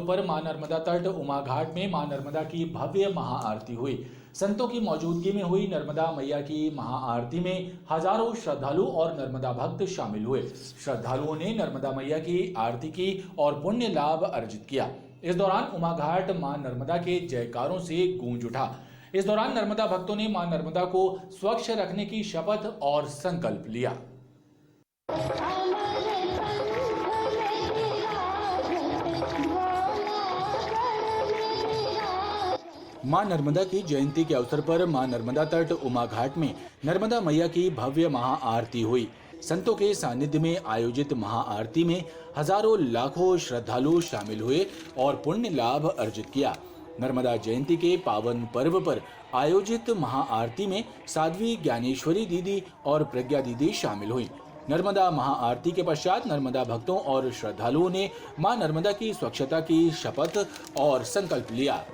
पर मां नर्मदा तट उमा घाट में मां नर्मदा की भव्य महाआरती हुई। संतों की मौजूदगी में हुई नर्मदा मैया की महाआरती में हजारों श्रद्धालु और नर्मदा भक्त शामिल हुए। श्रद्धालुओं ने नर्मदा मैया की आरती की और पुण्य लाभ अर्जित किया। इस दौरान उमा घाट मां नर्मदा के जयकारों से गूंज उठा। इस दौरान नर्मदा भक्तों ने मां नर्मदा को स्वच्छ रखने की शपथ और संकल्प लिया। मां नर्मदा की जयंती के अवसर पर मां नर्मदा तट उमा घाट में नर्मदा मैया की भव्य महाआरती हुई। संतों के सानिध्य में आयोजित महाआरती में हजारों लाखों श्रद्धालु शामिल हुए और पुण्य लाभ अर्जित किया। नर्मदा जयंती के पावन पर्व पर आयोजित महाआरती में साध्वी ज्ञानेश्वरी दीदी और प्रज्ञा दीदी शामिल हुई। नर्मदा महाआरती के पश्चात नर्मदा भक्तों और श्रद्धालुओं ने मां नर्मदा की स्वच्छता की शपथ और संकल्प लिया।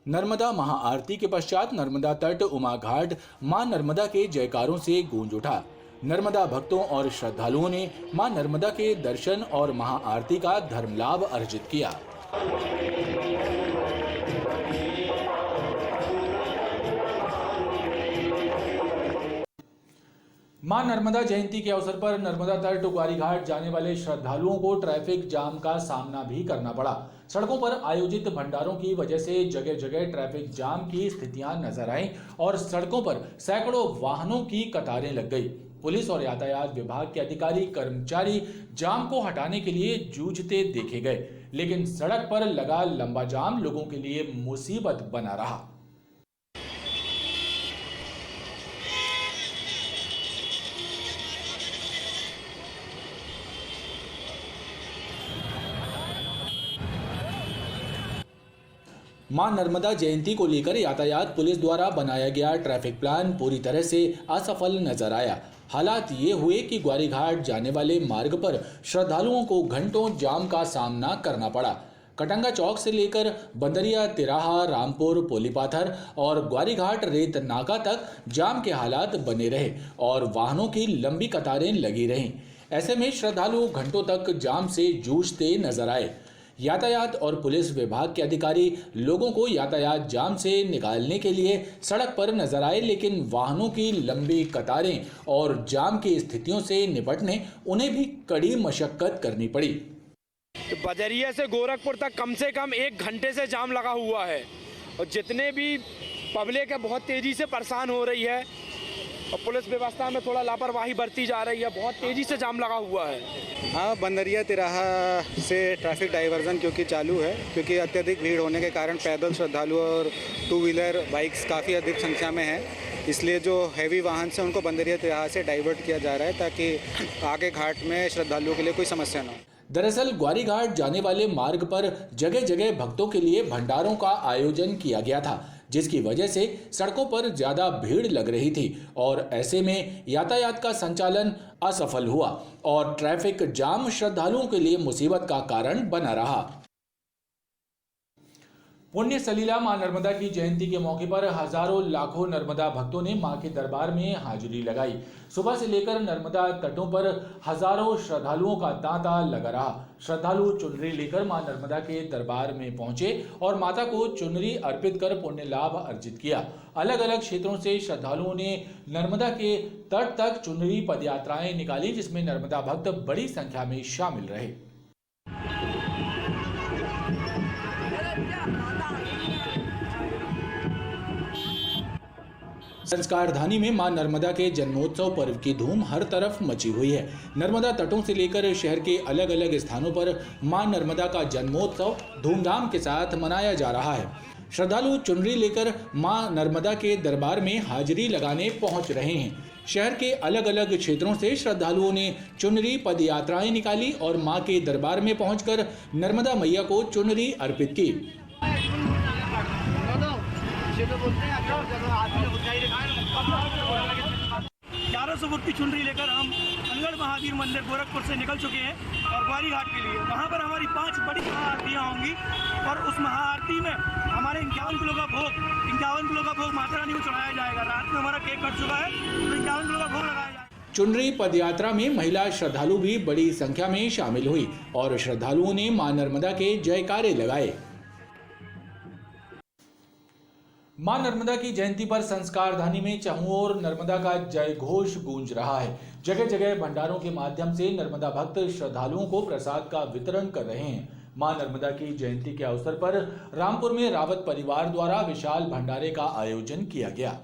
नर्मदा महाआरती के पश्चात नर्मदा तट उमा घाट मां नर्मदा के जयकारों से गूंज उठा। नर्मदा भक्तों और श्रद्धालुओं ने मां नर्मदा के दर्शन और महाआरती का धर्म लाभ अर्जित किया। मां नर्मदा जयंती के अवसर पर नर्मदा तट ग्वारी घाट जाने वाले श्रद्धालुओं को ट्रैफिक जाम का सामना भी करना पड़ा। सड़कों पर आयोजित भंडारों की वजह से जगह जगह ट्रैफिक जाम की स्थितियां नजर आईं और सड़कों पर सैकड़ों वाहनों की कतारें लग गई। पुलिस और यातायात विभाग के अधिकारी कर्मचारी जाम को हटाने के लिए जूझते देखे गए, लेकिन सड़क पर लगा लंबा जाम लोगों के लिए मुसीबत बना रहा। मां नर्मदा जयंती को लेकर यातायात पुलिस द्वारा बनाया गया ट्रैफिक प्लान पूरी तरह से असफल नजर आया। हालात ये हुए कि ग्वारी घाट जाने वाले मार्ग पर श्रद्धालुओं को घंटों जाम का सामना करना पड़ा। कटंगा चौक से लेकर बंदरिया तिराहा, रामपुर, पोलीपाथर और ग्वारी घाट रेत नाका तक जाम के हालात बने रहे और वाहनों की लंबी कतारें लगी रहीं। ऐसे में श्रद्धालु घंटों तक जाम से जूझते नजर आए। यातायात और पुलिस विभाग के अधिकारी लोगों को यातायात जाम से निकालने के लिए सड़क पर नजर आए, लेकिन वाहनों की लंबी कतारें और जाम की स्थितियों से निपटने उन्हें भी कड़ी मशक्कत करनी पड़ी। बजरिया से गोरखपुर तक कम से कम 1 घंटे से जाम लगा हुआ है और जितने भी पब्लिक है बहुत तेजी से परेशान हो रही है और पुलिस व्यवस्था में थोड़ा लापरवाही बरती जा रही है। बहुत तेजी से जाम लगा हुआ है। हाँ, बंदरिया तिराहा से ट्रैफिक डाइवर्जन क्योंकि चालू है, क्योंकि अत्यधिक भीड़ होने के कारण पैदल श्रद्धालु और 2 व्हीलर बाइक्स काफ़ी अधिक संख्या में हैं, इसलिए जो हैवी वाहन से उनको बंदरिया तिराहा से डाइवर्ट किया जा रहा है ताकि आगे घाट में श्रद्धालुओं के लिए कोई समस्या ना हो। दरअसल ग्वारी घाट जाने वाले मार्ग पर जगह जगह भक्तों के लिए भंडारों का आयोजन किया गया था, जिसकी वजह से सड़कों पर ज्यादा भीड़ लग रही थी और ऐसे में यातायात का संचालन असफल हुआ और ट्रैफिक जाम श्रद्धालुओं के लिए मुसीबत का कारण बना रहा। पुण्य सलीला मां नर्मदा की जयंती के मौके पर हजारों लाखों नर्मदा भक्तों ने मां के दरबार में हाजिरी लगाई। सुबह से लेकर नर्मदा तटों पर हजारों श्रद्धालुओं का तांता लगा रहा। श्रद्धालु चुनरी लेकर मां नर्मदा के दरबार में पहुंचे और माता को चुनरी अर्पित कर पुण्य लाभ अर्जित किया। अलग अलग क्षेत्रों से श्रद्धालुओं ने नर्मदा के तट तक चुनरी पदयात्राएं निकाली, जिसमें नर्मदा भक्त बड़ी संख्या में शामिल रहे। संस्कारधानी में मां नर्मदा के जन्मोत्सव पर्व की धूम हर तरफ मची हुई है। नर्मदा तटों से लेकर शहर के अलग अलग स्थानों पर मां नर्मदा का जन्मोत्सव धूमधाम के साथ मनाया जा रहा है। श्रद्धालु चुनरी लेकर मां नर्मदा के दरबार में हाजिरी लगाने पहुंच रहे हैं। शहर के अलग अलग क्षेत्रों से श्रद्धालुओं ने चुनरी पदयात्राएं निकाली और मां के दरबार में पहुंचकर नर्मदा मैया को चुनरी अर्पित की। 1100 फुट की चुनरी लेकर हम अनगढ़ महावीर मंदिर गोरखपुर से निकल चुके हैं और ग्वारी घाट के लिए। वहाँ पर हमारी 5 बड़ी महाआरतियाँ होंगी और उस महाआरती में हमारे 51 किलो का भोग माता रानी को चढ़ाया जाएगा। रात में हमारा केक कट चुका है तो 51 किलो का भोग लगाया जाएगा। चुनरी पदयात्रा में महिला श्रद्धालु भी बड़ी संख्या में शामिल हुई और श्रद्धालुओं ने मां नर्मदा के जयकारे लगाए। मां नर्मदा की जयंती पर संस्कारधानी में चहुं ओर नर्मदा का जय घोष गूंज रहा है। जगह जगह भंडारों के माध्यम से नर्मदा भक्त श्रद्धालुओं को प्रसाद का वितरण कर रहे हैं। मां नर्मदा की जयंती के अवसर पर रामपुर में रावत परिवार द्वारा विशाल भंडारे का आयोजन किया गया।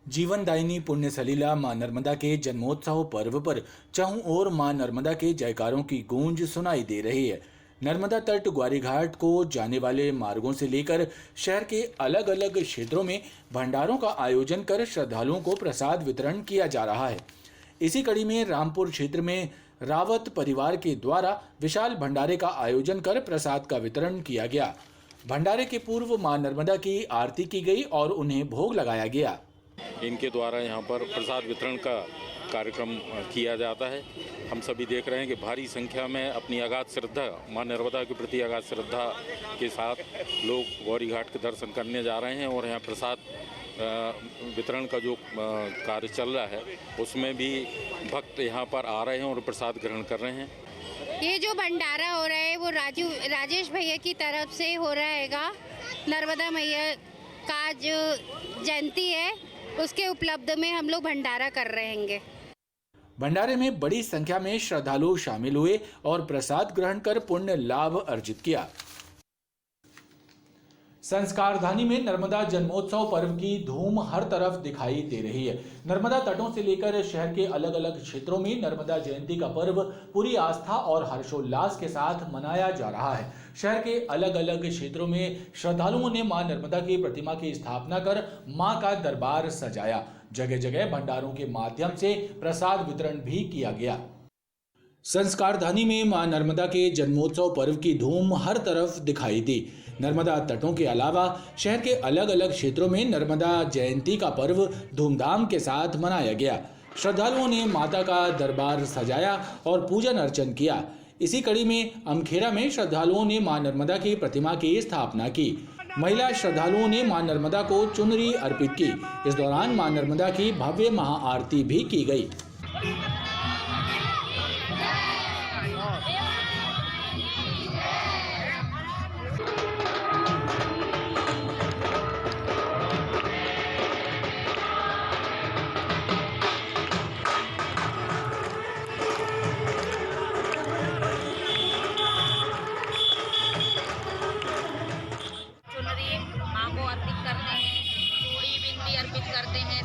जीवनदायिनी पुण्य सलीला मां नर्मदा के जन्मोत्सव पर्व पर चहुं ओर मां नर्मदा के जयकारों की गूंज सुनाई दे रही है। नर्मदा तट ग्वारी घाट को जाने वाले मार्गों से लेकर शहर के अलग अलग क्षेत्रों में भंडारों का आयोजन कर श्रद्धालुओं को प्रसाद वितरण किया जा रहा है। इसी कड़ी में रामपुर क्षेत्र में रावत परिवार के द्वारा विशाल भंडारे का आयोजन कर प्रसाद का वितरण किया गया। भंडारे के पूर्व मां नर्मदा की आरती की गई और उन्हें भोग लगाया गया। इनके द्वारा यहाँ पर प्रसाद वितरण का कार्यक्रम किया जाता है। हम सभी देख रहे हैं कि भारी संख्या में अपनी अगाध श्रद्धा मां नर्मदा के प्रति अगाध श्रद्धा के साथ लोग गौरी घाट के दर्शन करने जा रहे हैं और यहाँ प्रसाद वितरण का जो कार्य चल रहा है उसमें भी भक्त यहाँ पर आ रहे हैं और प्रसाद ग्रहण कर रहे हैं। ये जो भंडारा हो रहा है वो राजेश भैया की तरफ से हो रहेगा। नर्मदा मैया का जो जयंती है उसके उपलब्ध में हम लोग भंडारा कर रहे हैं। भंडारे में बड़ी संख्या में श्रद्धालु शामिल हुए और प्रसाद ग्रहण कर पुण्य लाभ अर्जित किया। संस्कारधानी में नर्मदा जन्मोत्सव पर्व की धूम हर तरफ दिखाई दे रही है। नर्मदा तटों से लेकर शहर के अलग अलग क्षेत्रों में नर्मदा जयंती का पर्व पूरी आस्था और हर्षोल्लास के साथ मनाया जा रहा है। शहर के अलग अलग क्षेत्रों में श्रद्धालुओं ने मां नर्मदा की प्रतिमा की स्थापना कर मां का दरबार सजाया। जगह जगह भंडारों के माध्यम से प्रसाद वितरण भी किया गया। संस्कारधानी में मां नर्मदा के जन्मोत्सव पर्व की धूम हर तरफ दिखाई दी। नर्मदा तटों के अलावा शहर के अलग अलग क्षेत्रों में नर्मदा जयंती का पर्व धूमधाम के साथ मनाया गया। श्रद्धालुओं ने माता का दरबार सजाया और पूजन अर्चन किया। इसी कड़ी में अमखेरा में श्रद्धालुओं ने मां नर्मदा की प्रतिमा की स्थापना की। महिला श्रद्धालुओं ने मां नर्मदा को चुनरी अर्पित की। इस दौरान मां नर्मदा की भव्य महाआरती भी की गई।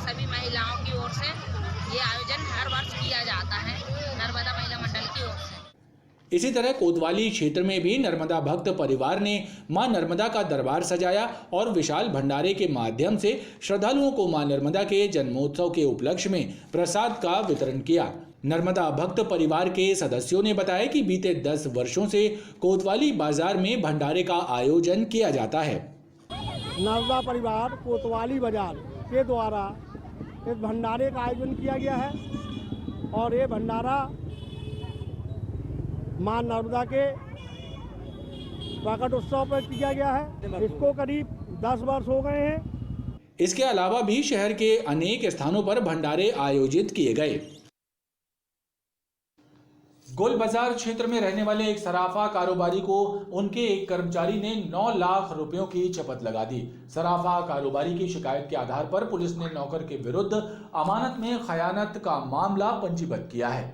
सभी महिलाओं की ओर से ये आयोजन हर वर्ष किया जाता है नर्मदा महिला मंडल की ओर से। इसी तरह कोतवाली क्षेत्र में भी नर्मदा भक्त परिवार ने मां नर्मदा का दरबार सजाया और विशाल भंडारे के माध्यम से श्रद्धालुओं को मां नर्मदा के जन्मोत्सव के उपलक्ष्य में प्रसाद का वितरण किया। नर्मदा भक्त परिवार के सदस्यों ने बताया कि बीते 10 वर्षों से कोतवाली बाजार में भंडारे का आयोजन किया जाता है। नर्मदा परिवार कोतवाली बाजार के द्वारा इस भंडारे का आयोजन किया गया है और ये भंडारा मां नर्मदा के प्रकट उत्सव पर किया गया है। इसको करीब 10 वर्ष हो गए हैं। इसके अलावा भी शहर के अनेक स्थानों पर भंडारे आयोजित किए गए। गोल बाजार क्षेत्र में रहने वाले एक सराफा कारोबारी को उनके एक कर्मचारी ने 9 लाख रुपयों की शपथ लगा दी। सराफा कारोबारी की शिकायत के आधार पर पुलिस ने नौकर के विरुद्ध अमानत में खयानत का मामला पंजीबद्ध किया है।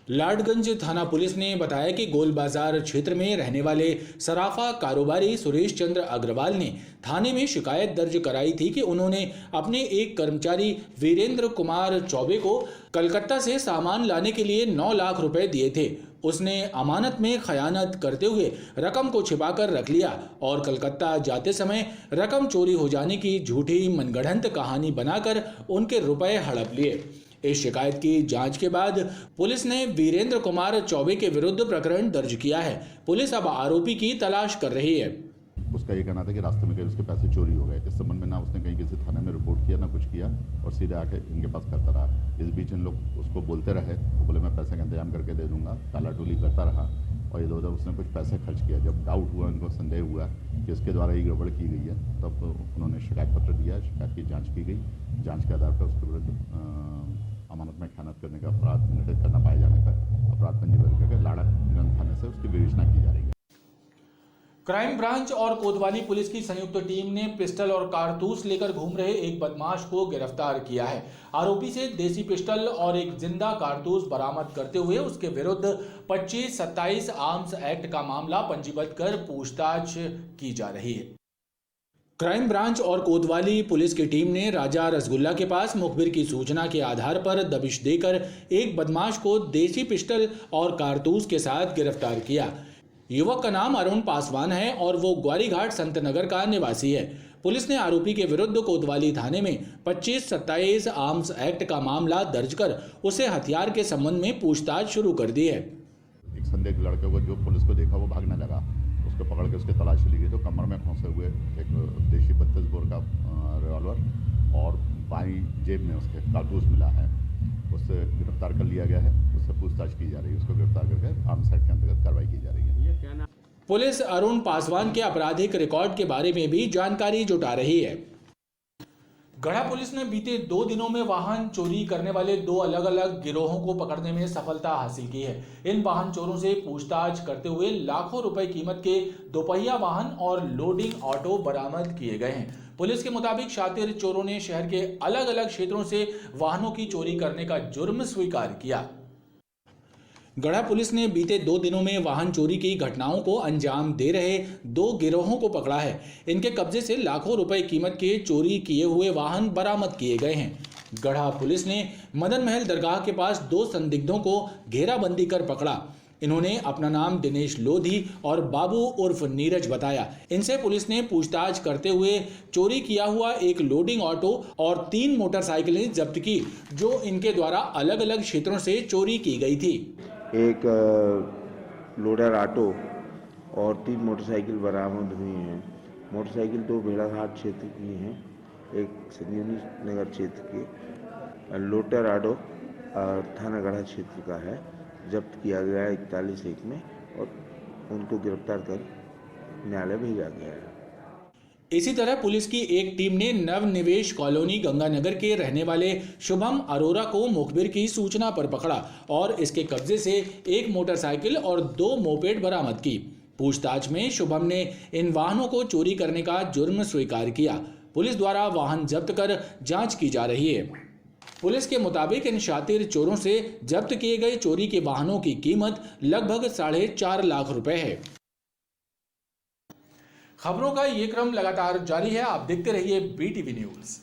लाडगंज थाना पुलिस ने बताया कि गोल बाजार क्षेत्र में रहने वाले सराफा कारोबारी सुरेश चंद्र अग्रवाल ने थाने में शिकायत दर्ज कराई थी कि उन्होंने अपने एक कर्मचारी वीरेंद्र कुमार चौबे को कलकत्ता से सामान लाने के लिए 9 लाख रुपए दिए थे। उसने अमानत में खयानत करते हुए रकम को छिपाकर रख लिया और कलकत्ता जाते समय रकम चोरी हो जाने की झूठी मनगढ़ंत कहानी बनाकर उनके रुपए हड़प लिए। इस शिकायत की जांच के बाद पुलिस ने वीरेंद्र कुमार चौबे के विरुद्ध प्रकरण दर्ज किया है। पुलिस अब आरोपी की तलाश कर रही है। उसका ये कहना था कि रास्ते में कहीं उसके पैसे चोरी हो गए। इस संबंध में ना उसने कहीं किसी थाने में रिपोर्ट किया ना कुछ किया और सीधे आके इनके पास करता रहा। इस बीच इन लोग उसको बोलते रहे तो बोले मैं पैसे का इंतजाम करके दे दूंगा। काला टोली करता रहा और इधर उधर उसने कुछ पैसे खर्च किया। जब डाउट हुआ, इनको संदेह हुआ कि इसके द्वारा ये गड़बड़ की गई है, तब उन्होंने शिकायत पत्र दिया। शिकायत की जाँच की गई। जाँच के आधार पर उसके विरुद्ध अमानत में खयानत करने का अपराध निर्धारित करना पाए जाने पर अपराध पंजीबद्ध करके लाड़गंज थाने से उसकी विवेचना की जा रही है। क्राइम ब्रांच और कोतवाली पुलिस की संयुक्त टीम ने पिस्टल और कारतूस लेकर घूम रहे एक बदमाश को गिरफ्तार किया है। आरोपी से देसी पिस्टल और एक जिंदा कारतूस बरामद करते हुए उसके विरुद्ध 25-27 आर्म्स एक्ट का मामला पंजीबद्ध कर पूछताछ की जा रही है। क्राइम ब्रांच और कोतवाली पुलिस की टीम ने राजा रसगुल्ला के पास मुखबिर की सूचना के आधार पर दबिश देकर एक बदमाश को देसी पिस्टल और कारतूस के साथ गिरफ्तार किया। युवक का नाम अरुण पासवान है और वो ग्वारीघाट संतनगर का निवासी है। पुलिस ने आरोपी के विरुद्ध कोतवाली थाने में 25-27 आर्म्स एक्ट का मामला दर्ज कर उसे हथियार के संबंध में पूछताछ शुरू कर दी है। एक संदिग्ध लड़के को जो पुलिस को देखा वो भागने लगा। उसको पकड़ के उसकी तलाशी ली गई तो कमर में फंसे हुए एक देशी 32 बोर का रिवॉल्वर और बाईं जेब में उसके कारतूस मिला है। उससे गिरफ्तार कर लिया गया है। उससे पूछताछ की जा रही है। उसको गिरफ्तार करके आर्म्स एक्ट के अंतर्गत कार्रवाई की जा रही है। पुलिस अरुण पासवान के आपराधिक रिकॉर्ड के बारे में भी जानकारी जुटा रही है। गढ़ा पुलिस ने बीते 2 दिनों में वाहन चोरी करने वाले 2 अलग अलग गिरोहों को पकड़ने में सफलता हासिल की है। इन वाहन चोरों से पूछताछ करते हुए लाखों रुपए कीमत के दोपहिया वाहन और लोडिंग ऑटो बरामद किए गए हैं। पुलिस के मुताबिक शातिर चोरों ने शहर के अलग अलग क्षेत्रों से वाहनों की चोरी करने का जुर्म स्वीकार किया। गढ़ा पुलिस ने बीते 2 दिनों में वाहन चोरी की घटनाओं को अंजाम दे रहे 2 गिरोहों को पकड़ा है। इनके कब्जे से लाखों रुपए कीमत के चोरी किए हुए वाहन बरामद किए गए हैं। गढ़ा पुलिस ने मदन महल दरगाह के पास 2 संदिग्धों को घेराबंदी कर पकड़ा। इन्होंने अपना नाम दिनेश लोधी और बाबू उर्फ नीरज बताया। इनसे पुलिस ने पूछताछ करते हुए चोरी किया हुआ एक लोडिंग ऑटो और 3 मोटरसाइकिलें जब्त की, जो इनके द्वारा अलग अलग क्षेत्रों से चोरी की गई थी। एक लोडर ऑटो और 3 मोटरसाइकिल बरामद हुई हैं। मोटरसाइकिल 2 भेड़ाघाट क्षेत्र की हैं, एक संजीवनी नगर क्षेत्र की। लोडर ऑटो थाना गढ़ा क्षेत्र का है। जब्त किया गया है 41-1 में और उनको गिरफ्तार कर न्यायालय भेजा गया है। इसी तरह पुलिस की एक टीम ने नवनिवेश कॉलोनी गंगानगर के रहने वाले शुभम अरोरा को मुखबिर की सूचना पर पकड़ा और इसके कब्जे से 1 मोटरसाइकिल और 2 मोपेड बरामद की। पूछताछ में शुभम ने इन वाहनों को चोरी करने का जुर्म स्वीकार किया। पुलिस द्वारा वाहन जब्त कर जांच की जा रही है। पुलिस के मुताबिक इन शातिर चोरों से जब्त किए गए चोरी के वाहनों की कीमत लगभग 4.5 लाख रुपए है। खबरों का ये क्रम लगातार जारी है। आप देखते रहिए BTV न्यूज़।